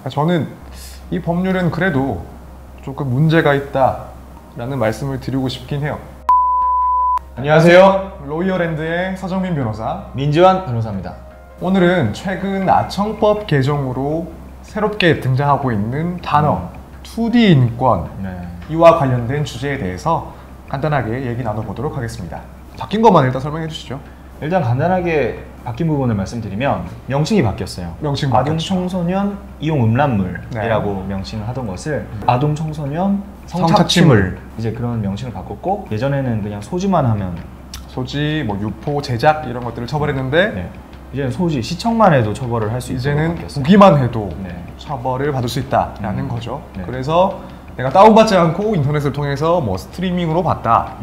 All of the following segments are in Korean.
저는 이 법률은 그래도 조금 문제가 있다라는 말씀을 드리고 싶긴 해요. 안녕하세요. 로이어랜드의 서정민 변호사, 민지환 변호사입니다. 오늘은 최근 아청법 개정으로 새롭게 등장하고 있는 단어 2D 인권, 이와 관련된 주제에 대해서 간단하게 얘기 나눠보도록 하겠습니다. 바뀐 것만 일단 설명해 주시죠. 일단 간단하게 바뀐 부분을 말씀드리면 명칭이 바뀌었어요. 명칭 아동 바뀌었죠. 청소년 이용 음란물이라고 명칭을 하던 것을 아동 청소년 성착취물 이제 그런 명칭을 바꿨고, 예전에는 그냥 소지만 하면 소지, 뭐 유포, 제작 이런 것들을 처벌했는데 이제는 소지, 시청만 해도 처벌을 할 수 있도록 이제는 바뀌었어요. 보기만 해도 처벌을 받을 수 있다라는 거죠. 그래서 내가 다운받지 않고 인터넷을 통해서 뭐 스트리밍으로 봤다.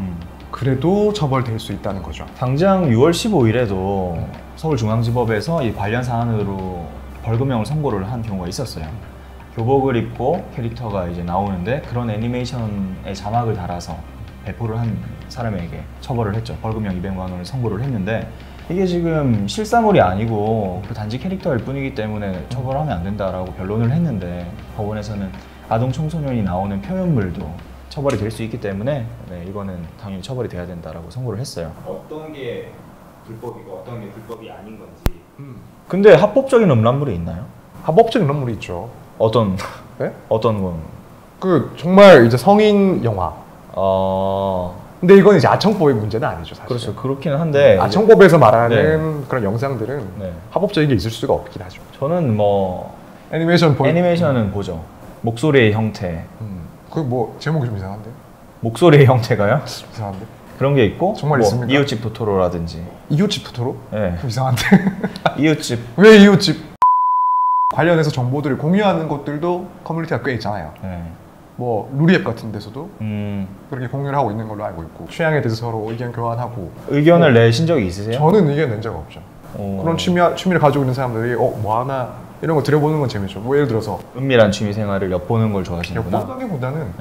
그래도 처벌될 수 있다는 거죠. 당장 6월 15일에도 서울중앙지법에서 이 관련 사안으로 벌금형을 선고를 한 경우가 있었어요. 교복을 입고 캐릭터가 이제 나오는데 그런 애니메이션에 자막을 달아서 배포를 한 사람에게 처벌을 했죠. 벌금형 200만 원을 선고를 했는데, 이게 지금 실사물이 아니고 그 단지 캐릭터일 뿐이기 때문에 처벌하면 안 된다라고 변론을 했는데, 법원에서는 아동 청소년이 나오는 표현물도 처벌이 될 수 있기 때문에 이거는 당연히 처벌이 돼야 된다라고 선고를 했어요. 어떤 게 불법이고 어떤 게 불법이 아닌 건지. 근데 합법적인 음란물이 있나요? 합법적인 음란물이 있죠. 어떤 네? 어떤 건? 그 정말 이제 성인 영화. 근데 이건 이제 아청법의 문제는 아니죠, 사실. 그렇죠. 그렇기는 한데 아청법에서 말하는 그런 영상들은 합법적인 게 있을 수가 없긴 하죠. 저는 뭐 애니메이션은 보죠. 목소리의 형태. 그 뭐 제목이 좀 이상한데? 목소리의 형태가요? 이상한데? 그런 게 있고 정말 뭐 있습니까? 이웃집 토토로라든지. 이웃집 토토로? 네. 좀 이상한데? 이웃집. 왜 이웃집? 관련해서 정보들을 공유하는 것들도 커뮤니티가 꽤 있잖아요. 뭐 루리앱 같은 데서도 그렇게 공유를 하고 있는 걸로 알고 있고, 취향에 대해서 서로 의견 교환하고. 의견을 내신 적이 있으세요? 저는 의견 낸 적 없죠. 그런 취미를 가지고 있는 사람들이 뭐 하나 이런 거 들여보는 건 재밌죠. 뭐 예를 들어서 은밀한 취미 생활을 엿보는 걸 좋아하시는구나. 엿보기보다는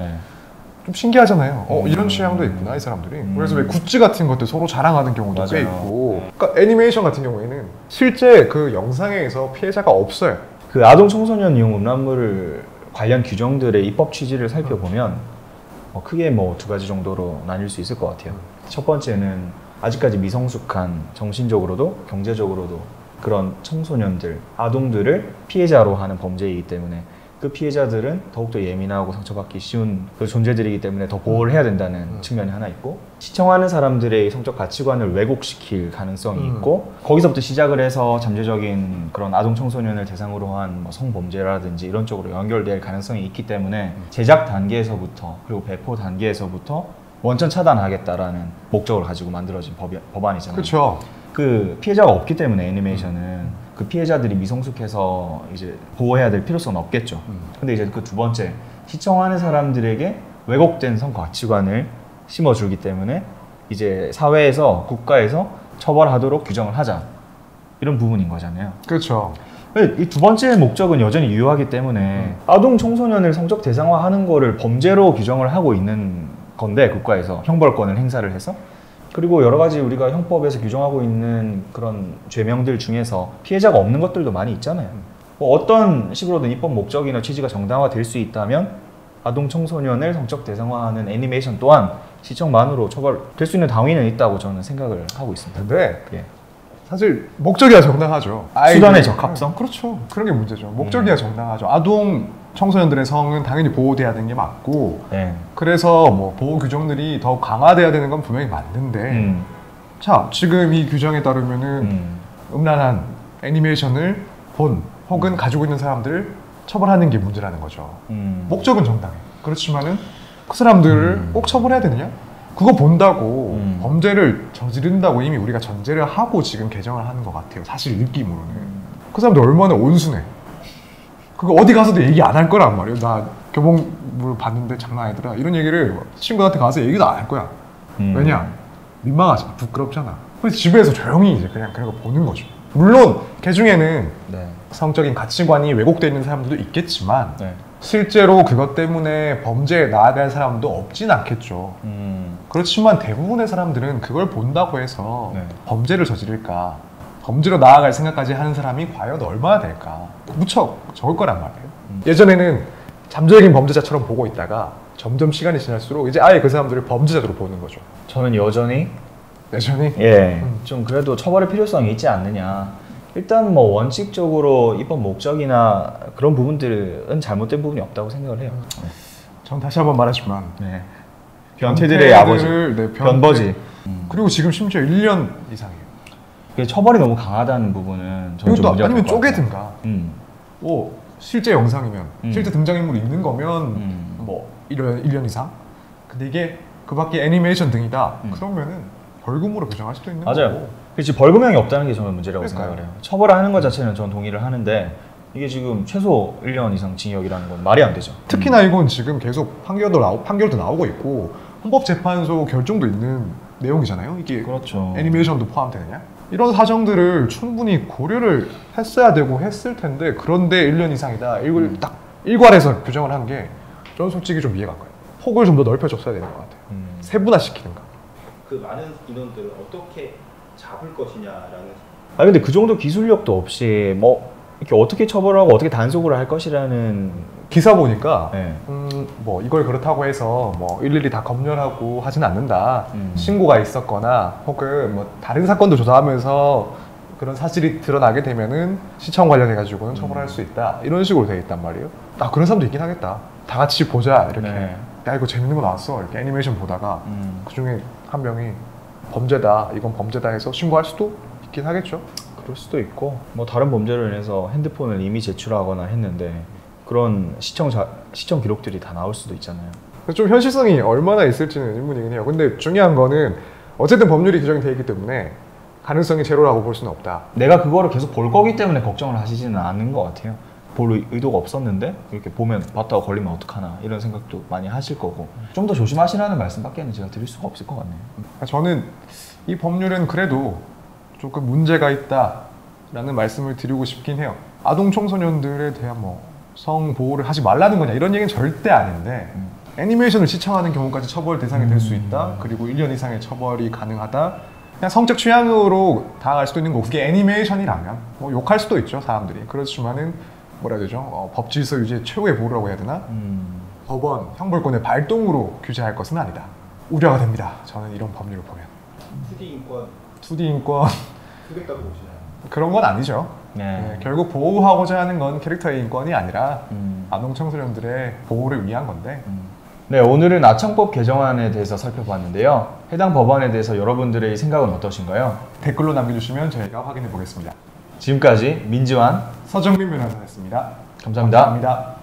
좀 신기하잖아요. 이런 취향도 있구나 이 사람들이. 그래서 왜 굿즈 같은 것들 서로 자랑하는 경우도 꽤 있고. 그러니까 애니메이션 같은 경우에는 실제 그 영상에서 피해자가 없어요. 그 아동 청소년 이용 음란물 관련 규정들의 입법 취지를 살펴보면 크게 뭐 2가지 정도로 나뉠 수 있을 것 같아요. 첫 번째는 아직까지 미성숙한, 정신적으로도 경제적으로도 그런 청소년들, 아동들을 피해자로 하는 범죄이기 때문에 그 피해자들은 더욱더 예민하고 상처받기 쉬운 그 존재들이기 때문에 더 보호를 해야 된다는 측면이 하나 있고, 시청하는 사람들의 성적 가치관을 왜곡시킬 가능성이 있고, 거기서부터 시작을 해서 잠재적인 그런 아동 청소년을 대상으로 한 뭐 성범죄라든지 이런 쪽으로 연결될 가능성이 있기 때문에 제작 단계에서부터 그리고 배포 단계에서부터 원천 차단하겠다라는 목적을 가지고 만들어진 법안이잖아요. 그렇죠. 그 피해자가 없기 때문에 애니메이션은 그 피해자들이 미성숙해서 이제 보호해야 될 필요성은 없겠죠. 근데 이제 그 2번째, 시청하는 사람들에게 왜곡된 성 가치관을 심어주기 때문에 이제 사회에서, 국가에서 처벌하도록 규정을 하자, 이런 부분인 거잖아요. 그렇죠. 이 2번째 목적은 여전히 유효하기 때문에 아동 청소년을 성적 대상화하는 거를 범죄로 규정을 하고 있는 건데, 국가에서 형벌권을 행사를 해서, 그리고 여러 가지 우리가 형법에서 규정하고 있는 그런 죄명들 중에서 피해자가 없는 것들도 많이 있잖아요. 뭐 어떤 식으로든 입법 목적이나 취지가 정당화될 수 있다면 아동 청소년을 성적 대상화하는 애니메이션 또한 시청만으로 처벌될 수 있는 당위는 있다고 저는 생각을 하고 있습니다. 근데 사실 목적이야 정당하죠. 수단의 적합성? 그렇죠. 그런 게 문제죠. 목적이야 정당하죠. 아동 청소년들의 성은 당연히 보호돼야 되는 게 맞고, 그래서 뭐 보호 규정들이 더욱 강화돼야 되는 건 분명히 맞는데, 자, 지금 이 규정에 따르면은 음란한 애니메이션을 본 혹은 가지고 있는 사람들을 처벌하는 게 문제라는 거죠. 목적은 정당해. 그렇지만은 그 사람들을 꼭 처벌해야 되느냐? 그거 본다고 범죄를 저지른다고 이미 우리가 전제를 하고 지금 개정을 하는 것 같아요. 사실 느낌으로는. 그 사람들 얼마나 온순해. 그거 어디 가서도 얘기 안 할 거란 말이에요. 나 교복물 봤는데 장난 아니더라. 이런 얘기를 친구한테 가서 얘기도 안 할 거야. 왜냐? 민망하잖아. 부끄럽잖아. 그래서 집에서 조용히 이제 그냥 그런 거 보는 거죠. 물론 그 중에는 성적인 가치관이 왜곡되어 있는 사람들도 있겠지만 실제로 그것 때문에 범죄에 나아갈 사람도 없진 않겠죠. 그렇지만 대부분의 사람들은 그걸 본다고 해서 범죄를 저지를까, 범죄로 나아갈 생각까지 하는 사람이 과연 얼마나 될까? 무척 적을 거란 말이에요. 예전에는 잠재적인 범죄자처럼 보고 있다가 점점 시간이 지날수록 이제 아예 그 사람들을 범죄자로 보는 거죠. 저는 여전히 좀 그래도 처벌의 필요성이 있지 않느냐. 일단 뭐 원칙적으로 입법 목적이나 그런 부분들은 잘못된 부분이 없다고 생각을 해요. 전 다시 한번 말하지만 변태들의 아버지, 변버지. 그리고 지금 심지어 1년 이상이에요. 처벌이 너무 강하다는 부분은 저는 좀 문제가 아니면 쪼개든가. 실제 영상이면 실제 등장인물이 있는 거면 뭐 1년 이상. 근데 이게 그 밖에 애니메이션 등이다. 그러면은 벌금으로 규정할 수도 있는 맞아요. 거고. 그렇지, 벌금형이 없다는 게 저는 문제라고 생각을 해요. 처벌하는 것 자체는 저는 동의를 하는데 이게 지금 최소 1년 이상 징역이라는 건 말이 안 되죠. 특히나 이건 지금 계속 판결도 나오고 있고 헌법재판소 결정도 있는 내용이잖아요. 이게 그렇죠. 애니메이션도 포함되느냐? 이런 사정들을 충분히 고려를 했어야 되고 했을 텐데 그런데 1년 이상이다. 이걸 딱 일괄해서 규정을 한 게 저는 솔직히 좀 이해가 안 가요. 폭을 좀 더 넓혀줬어야 되는 것 같아요. 세분화시키는가. 그 많은 인원들을 어떻게 잡을 것이냐라는. 근데 그 정도 기술력도 없이 뭐 이렇게 어떻게 처벌하고 어떻게 단속을 할 것이라는 기사 보니까 뭐 이걸 그렇다고 해서 뭐 일일이 다 검열하고 하진 않는다. 신고가 있었거나 혹은 뭐 다른 사건도 조사하면서 그런 사실이 드러나게 되면은 시청 관련해 가지고는 처벌할 수 있다. 이런 식으로 되어 있단 말이에요. 그런 사람도 있긴 하겠다. 다 같이 보자 이렇게. 야 이거 재밌는 거 나왔어 이렇게 애니메이션 보다가 그 중에 한 명이 범죄다 이건 범죄다 해서 신고할 수도 있긴 하겠죠. 그럴 수도 있고 뭐 다른 범죄로 인해서 핸드폰을 이미 제출하거나 했는데 그런 시청 기록들이 다 나올 수도 있잖아요. 좀 현실성이 얼마나 있을지는 의문이긴 해요. 근데 중요한 거는 어쨌든 법률이 규정이 되어 있기 때문에 가능성이 제로라고 볼 수는 없다. 내가 그거를 계속 볼 거기 때문에 걱정을 하시지는 않는 것 같아요. 볼 의도가 없었는데 이렇게 보면 봤다고 걸리면 어떡하나 이런 생각도 많이 하실 거고 좀 더 조심하시라는 말씀밖에는 제가 드릴 수가 없을 것 같네요. 저는 이 법률은 그래도 조금 문제가 있다라는 말씀을 드리고 싶긴 해요. 아동 청소년들에 대한 뭐 성보호를 하지 말라는 거냐 이런 얘기는 절대 아닌데 애니메이션을 시청하는 경우까지 처벌 대상이 될 수 있다. 그리고 1년 이상의 처벌이 가능하다. 그냥 성적 취향으로 다가갈 수도 있는 거고 그게 애니메이션이라면 뭐 욕할 수도 있죠 사람들이. 그렇지만은 뭐라 해야 되죠? 법 질서 유지의 최고의 보루라고 해야 되나? 법원, 형벌권의 발동으로 규제할 것은 아니다. 우려가 됩니다. 저는 이런 법률을 보면. 2D 인권 그랬다고 보시나요? 그런 건 아니죠. 결국 보호하고자 하는 건 캐릭터의 인권이 아니라 아동 청소년들의 보호를 위한 건데. 네, 오늘은 아청법 개정안에 대해서 살펴봤는데요. 해당 법안에 대해서 여러분들의 생각은 어떠신가요? 댓글로 남겨주시면 저희가 확인해 보겠습니다. 지금까지 민지환, 서정민 변호사였습니다. 감사합니다. 감사합니다.